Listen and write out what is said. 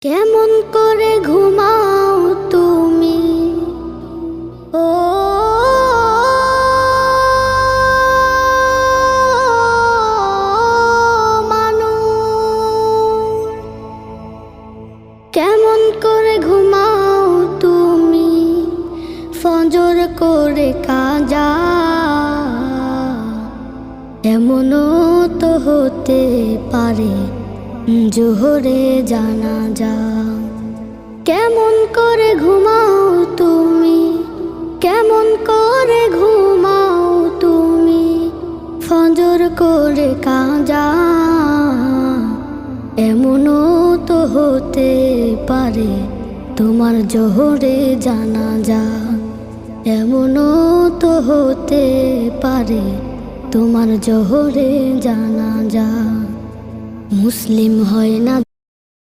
কেমন করে ঘুমাও তুমি ও মানুষ, কেমন করে ঘুমাও তুমি ফজর করে কাজা, এমনও তো হতে পারে জোহরে জানাজা। কেমন করে ঘুমাও তুমি, কেমন করে ঘুমাও তুমি ফজর করে কাজা, এমনও তো হতে পারে তোমার জোহরে জানাজা, এমনও তো হতে পারে তোমার জোহরে জানাজা। মুসলিম হয় না